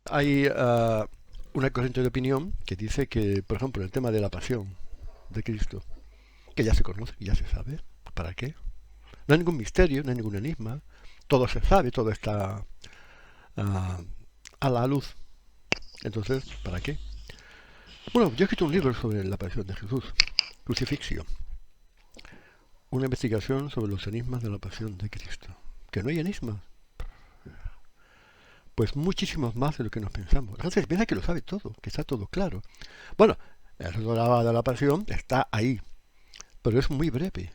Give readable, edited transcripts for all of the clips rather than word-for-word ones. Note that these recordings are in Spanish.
Hay una corriente de opinión que dice que, por ejemplo, el tema de la pasión de Cristo, que ya se conoce, ya se sabe, ¿para qué? No hay ningún misterio, no hay ningún enigma, todo se sabe, todo está uh, a la luz. Entonces, ¿para qué? Bueno, yo he escrito un libro sobre la pasión de Jesús, Crucifixio, una investigación sobre los enigmas de la pasión de Cristo. Que no hay enigmas, pues muchísimos más de lo que nos pensamos. La gente piensa que lo sabe todo, que está todo claro. Bueno, el relato de la pasión está ahí, pero es muy breve.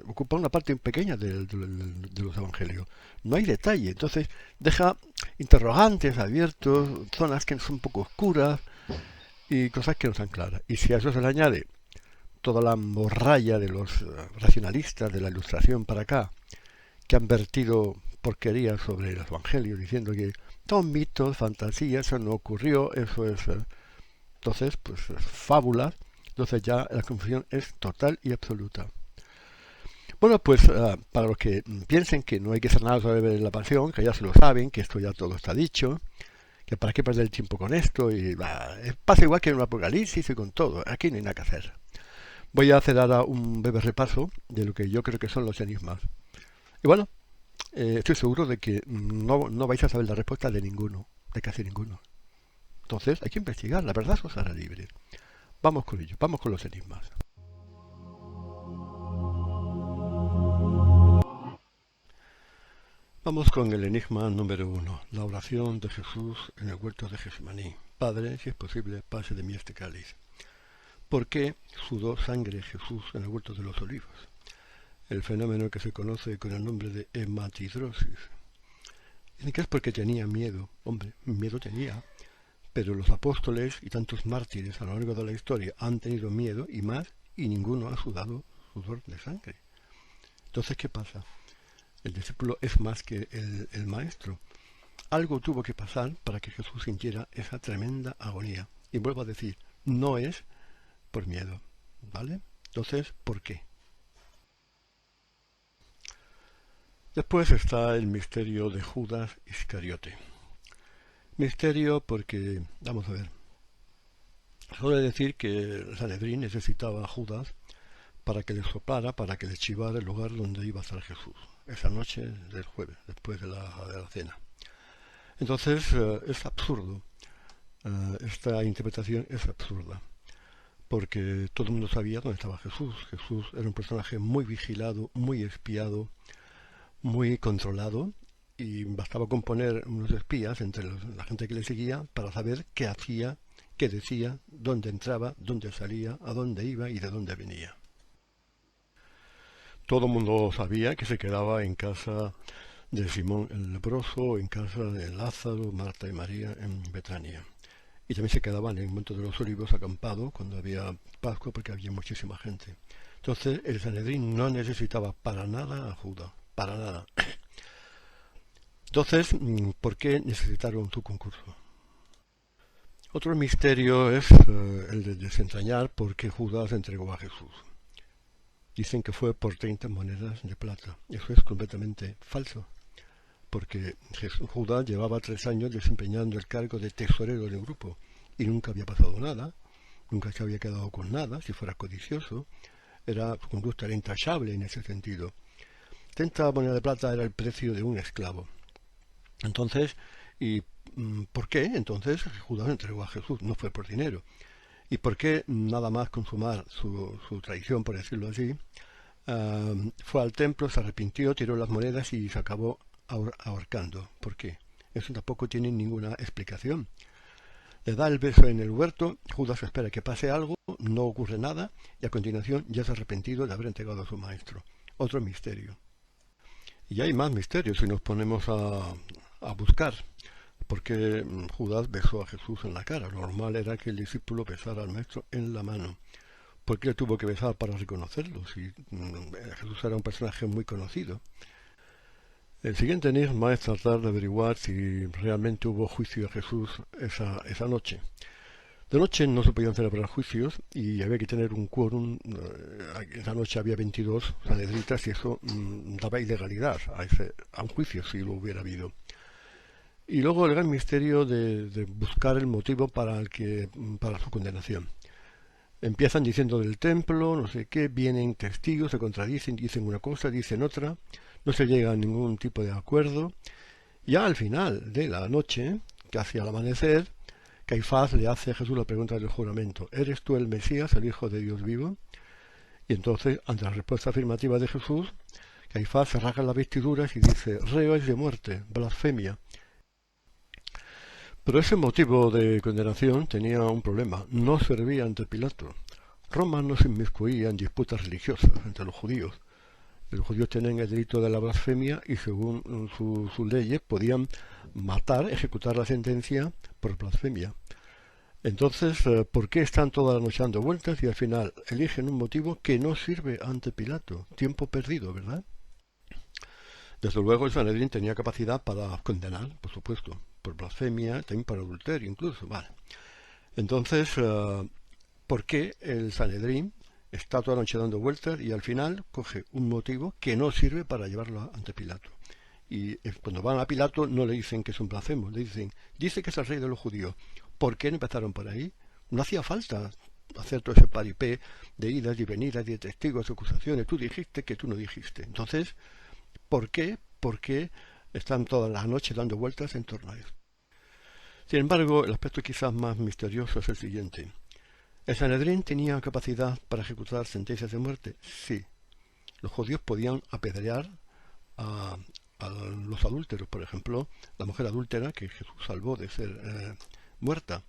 Ocupa una parte pequeña de los evangelios. No hay detalle, entonces deja interrogantes abiertos, zonas que son un poco oscuras y cosas que no están claras. Y si a eso se le añade toda la morralla de los racionalistas de la Ilustración para acá, que han vertido porquerías sobre los evangelios, diciendo que son mitos, fantasías, eso no ocurrió, eso es... entonces, pues fábulas, entonces ya la confusión es total y absoluta. Bueno, pues para los que piensen que no hay que hacer nada sobre la pasión, que ya se lo saben, que esto ya todo está dicho, que para qué perder el tiempo con esto, y pasa igual que en un apocalipsis y con todo, aquí no hay nada que hacer. Voy a hacer ahora un breve repaso de lo que yo creo que son los enigmas. Y bueno, estoy seguro de que no vais a saber la respuesta de ninguno, de casi ninguno. Entonces hay que investigar, la verdad os hará libre. Vamos con ello, vamos con los enigmas. Vamos con el enigma número 1, la oración de Jesús en el huerto de Getsemaní. Padre, si es posible, pase de mí este cáliz. ¿Por qué sudó sangre Jesús en el huerto de los olivos? El fenómeno que se conoce con el nombre de hematidrosis. Dicen que es porque tenía miedo. Hombre, miedo tenía. Pero los apóstoles y tantos mártires a lo largo de la historia han tenido miedo y más, y ninguno ha sudado sudor de sangre. Entonces, ¿qué pasa? El discípulo es más que el maestro. Algo tuvo que pasar para que Jesús sintiera esa tremenda agonía. Y vuelvo a decir, no es por miedo, ¿vale? Entonces, ¿por qué? Después está el misterio de Judas Iscariote. Misterio porque, vamos a ver, suele decir que el Sanedrín necesitaba a Judas para que le soplara, para que le chivara el lugar donde iba a estar Jesús, esa noche del jueves, después de la cena. Entonces, es absurdo. Esta interpretación es absurda, porque todo el mundo sabía dónde estaba Jesús. Jesús era un personaje muy vigilado, muy espiado, muy controlado, y bastaba componer unos espías entre la gente que le seguía para saber qué hacía, qué decía, dónde entraba, dónde salía, a dónde iba y de dónde venía. Todo el mundo sabía que se quedaba en casa de Simón el leproso, en casa de Lázaro, Marta y María en Betania. Y también se quedaba en el Monte de los Olivos acampado cuando había Pascua porque había muchísima gente. Entonces el Sanedrín no necesitaba para nada a Judas, para nada. Entonces, ¿por qué necesitaron tu concurso? Otro misterio es el de desentrañar por qué Judas entregó a Jesús. Dicen que fue por 30 monedas de plata. Eso es completamente falso, porque Judas llevaba 3 años desempeñando el cargo de tesorero del grupo y nunca había pasado nada, nunca se había quedado con nada, si fuera codicioso, su conducta era intachable en ese sentido. 30 monedas de plata era el precio de un esclavo. Entonces, ¿y por qué entonces Judas entregó a Jesús? No fue por dinero. ¿Y por qué nada más consumar su traición, por decirlo así? Fue al templo, se arrepintió, tiró las monedas y se acabó ahorcando. ¿Por qué? Eso tampoco tiene ninguna explicación. Le da el beso en el huerto, Judas espera que pase algo, no ocurre nada, y a continuación ya se ha arrepentido de haber entregado a su maestro. Otro misterio. Y hay más misterios si nos ponemos a buscar. Porque Judas besó a Jesús en la cara. Lo normal era que el discípulo besara al maestro en la mano. ¿Por qué tuvo que besar para reconocerlo? Si Jesús era un personaje muy conocido. El siguiente enigma es tratar de averiguar si realmente hubo juicio a Jesús esa noche. De noche no se podían celebrar juicios y había que tener un quórum. Esa noche había 22 sanedritas y eso daba ilegalidad a un juicio si lo hubiera habido. Y luego el gran misterio de buscar el motivo para su condenación. Empiezan diciendo del templo, no sé qué, vienen testigos, se contradicen, dicen una cosa, dicen otra, no se llega a ningún tipo de acuerdo. Ya al final de la noche, casi al amanecer, Caifás le hace a Jesús la pregunta del juramento: ¿eres tú el Mesías, el Hijo de Dios vivo? Y entonces, ante la respuesta afirmativa de Jesús, Caifás se rasga las vestiduras y dice: reo es de muerte, blasfemia. Pero ese motivo de condenación tenía un problema: no servía ante Pilato. Roma no se inmiscuía en disputas religiosas entre los judíos. Los judíos tenían el delito de la blasfemia y según sus leyes podían matar, ejecutar la sentencia por blasfemia. Entonces, ¿por qué están toda la noche dando vueltas y al final eligen un motivo que no sirve ante Pilato? Tiempo perdido, ¿verdad? Desde luego el Sanedrín tenía capacidad para condenar, por supuesto, por blasfemia, también por adulterio incluso. Vale. Entonces, ¿por qué el Sanedrín está toda la noche dando vueltas y al final coge un motivo que no sirve para llevarlo ante Pilato? Y cuando van a Pilato no le dicen que es un blasfemo, le dicen: dice que es el rey de los judíos. ¿Por qué no empezaron por ahí? No hacía falta hacer todo ese paripé de idas y venidas, de testigos, de acusaciones. Tú dijiste que tú no dijiste. Entonces, ¿por qué? ¿Por qué están todas las noches dando vueltas en torno a eso? Sin embargo, el aspecto quizás más misterioso es el siguiente. ¿El Sanedrín tenía capacidad para ejecutar sentencias de muerte? Sí. Los judíos podían apedrear a, a los adúlteros, por ejemplo, la mujer adúltera que Jesús salvó de ser muerta.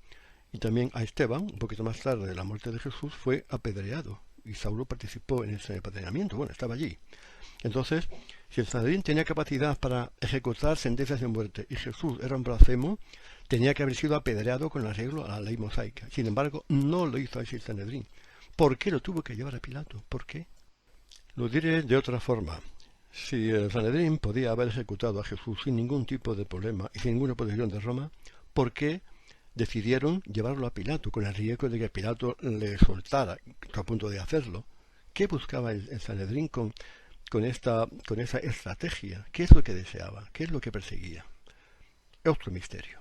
Y también a Esteban, un poquito más tarde de la muerte de Jesús, fue apedreado. Y Saulo participó en ese apedreamiento, bueno, estaba allí. Entonces, si el Sanedrín tenía capacidad para ejecutar sentencias de muerte y Jesús era un blasfemo, tenía que haber sido apedreado con arreglo a la ley mosaica. Sin embargo, no lo hizo así el Sanedrín. ¿Por qué lo tuvo que llevar a Pilato? ¿Por qué? Lo diré de otra forma. Si el Sanedrín podía haber ejecutado a Jesús sin ningún tipo de problema y sin ninguna oposición de Roma, ¿por qué decidieron llevarlo a Pilato con el riesgo de que Pilato le soltara? Está a punto de hacerlo. ¿Qué buscaba el Sanedrín con esa estrategia? ¿Qué es lo que deseaba? ¿Qué es lo que perseguía? Otro misterio.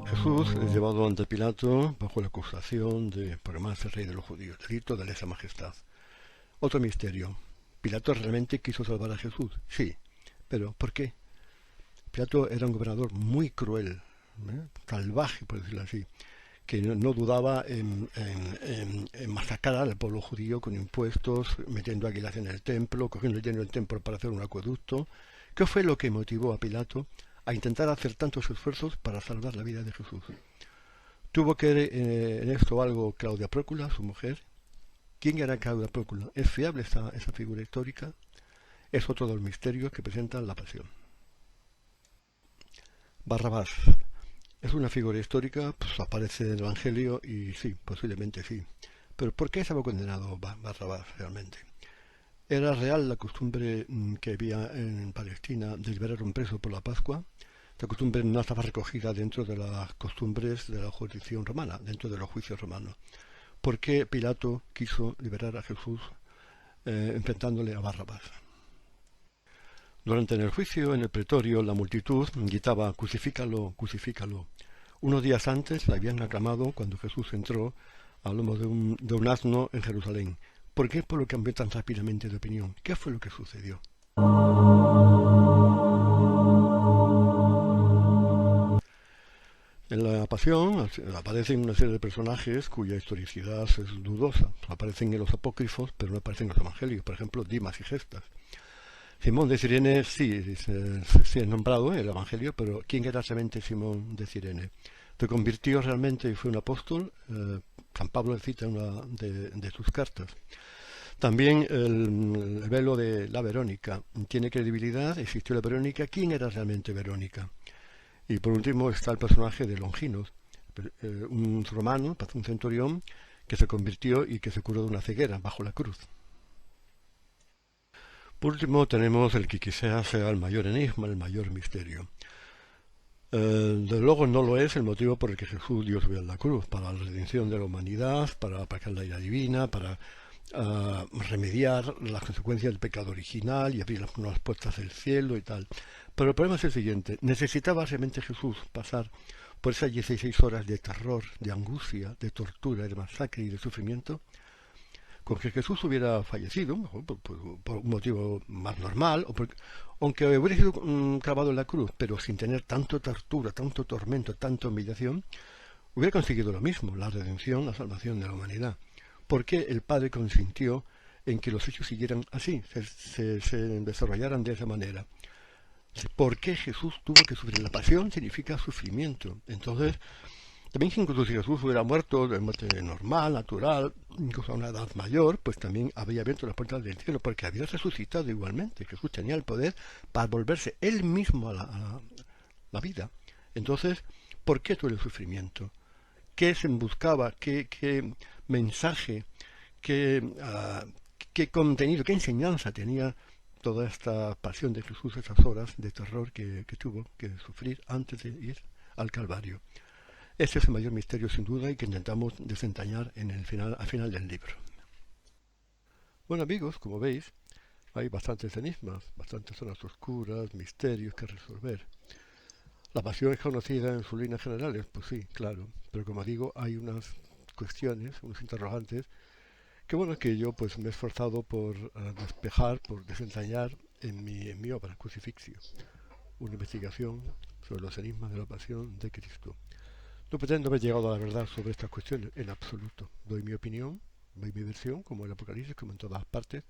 Jesús es llevado ante Pilato bajo la acusación de proclamarse rey de los judíos, delito de lesa majestad. Otro misterio. ¿Pilato realmente quiso salvar a Jesús? Sí. ¿Pero por qué? Pilato era un gobernador muy cruel, salvaje, por decirlo así, que no dudaba en masacrar al pueblo judío con impuestos, metiendo águilas en el templo, cogiendo el lleno del templo para hacer un acueducto. ¿Qué fue lo que motivó a Pilato a intentar hacer tantos esfuerzos para salvar la vida de Jesús? ¿Tuvo que ver en esto algo Claudia Prócula, su mujer? ¿Quién era Claudia Prócula? ¿Es fiable esa figura histórica? Es otro de los misterios que presentan la pasión. Barrabás. ¿Es una figura histórica? Pues aparece en el Evangelio y sí, posiblemente sí. Pero ¿por qué estaba condenado Barrabás realmente? ¿Era real la costumbre que había en Palestina de liberar a un preso por la Pascua? Esta costumbre no estaba recogida dentro de las costumbres de la jurisdicción romana, dentro de los juicios romanos. ¿Por qué Pilato quiso liberar a Jesús enfrentándole a Barrabás? Durante el juicio en el pretorio, la multitud gritaba: «Crucifícalo, crucifícalo». Unos días antes la habían aclamado cuando Jesús entró al lomo de un asno en Jerusalén. ¿Por qué el pueblo cambió tan rápidamente de opinión? ¿Qué fue lo que sucedió? En la Pasión aparecen una serie de personajes cuya historicidad es dudosa. Aparecen en los apócrifos, pero no aparecen en los evangelios. Por ejemplo, Dimas y Gestas. Simón de Cirene sí es nombrado en el evangelio, pero ¿quién era realmente Simón de Cirene? ¿Se convirtió realmente y fue un apóstol? San Pablo cita en una de sus cartas. También el velo de la Verónica. ¿Tiene credibilidad? ¿Existió la Verónica? ¿Quién era realmente Verónica? Y por último está el personaje de Longinos, un romano, un centurión, que se convirtió y que se curó de una ceguera bajo la cruz. Por último tenemos el que quizás sea el mayor enigma, el mayor misterio. Desde luego no lo es el motivo por el que Jesús dio su vida en la cruz, para la redención de la humanidad, para aplacar la ira divina, para remediar las consecuencias del pecado original y abrir las nuevas puertas del cielo y tal. Pero el problema es el siguiente: ¿necesitaba realmente Jesús pasar por esas 16 horas de terror, de angustia, de tortura, de masacre y de sufrimiento? Con que Jesús hubiera fallecido, mejor, por un motivo más normal, aunque hubiera sido clavado en la cruz, pero sin tener tanto tortura, tanto tormento, tanta humillación, hubiera conseguido lo mismo: la redención, la salvación de la humanidad. ¿Por qué el Padre consintió en que los hechos siguieran así, se desarrollaran de esa manera? ¿Por qué Jesús tuvo que sufrir? La pasión significa sufrimiento. Entonces, también incluso si Jesús hubiera muerto de muerte normal, natural, incluso a una edad mayor, pues también habría abierto las puertas del cielo, porque había resucitado igualmente. Jesús tenía el poder para volverse él mismo a la vida. Entonces, ¿por qué todo el sufrimiento? ¿Qué se buscaba? ¿Qué mensaje? ¿Qué contenido? ¿Qué enseñanza tenía toda esta pasión de Jesús, esas horas de terror que tuvo que sufrir antes de ir al Calvario? Ese es el mayor misterio sin duda y que intentamos desentrañar al final del libro. Bueno amigos, como veis, hay bastantes enigmas, bastantes zonas oscuras, misterios que resolver. La pasión es conocida en sus líneas generales, pues sí, claro, pero como digo, hay unas cuestiones, unos interrogantes, que bueno, que yo pues me he esforzado por despejar, por desentrañar en mi obra, Crucifixio, una investigación sobre los enigmas de la pasión de Cristo. No pretendo haber llegado a la verdad sobre estas cuestiones, en absoluto. Doy mi opinión, doy mi versión, como el Apocalipsis, como en todas partes,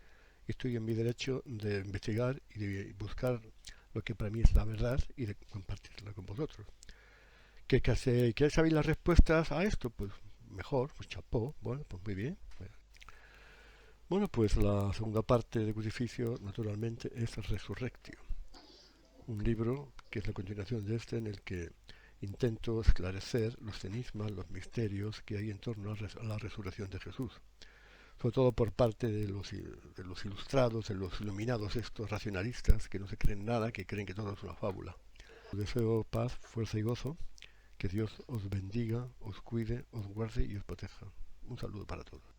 y estoy en mi derecho de investigar y de buscar lo que para mí es la verdad y de compartirla con vosotros. ¿Que sabéis las respuestas a esto? Pues mejor, pues chapó, bueno, pues muy bien. Bueno, pues la segunda parte de Crucificio, naturalmente, es Resurrectio, un libro que es la continuación de este, en el que intento esclarecer los enigmas, los misterios que hay en torno a la resurrección de Jesús, sobre todo por parte de los ilustrados, de los iluminados estos racionalistas que no se creen nada, que creen que todo es una fábula. Os deseo paz, fuerza y gozo, que Dios os bendiga, os cuide, os guarde y os proteja. Un saludo para todos.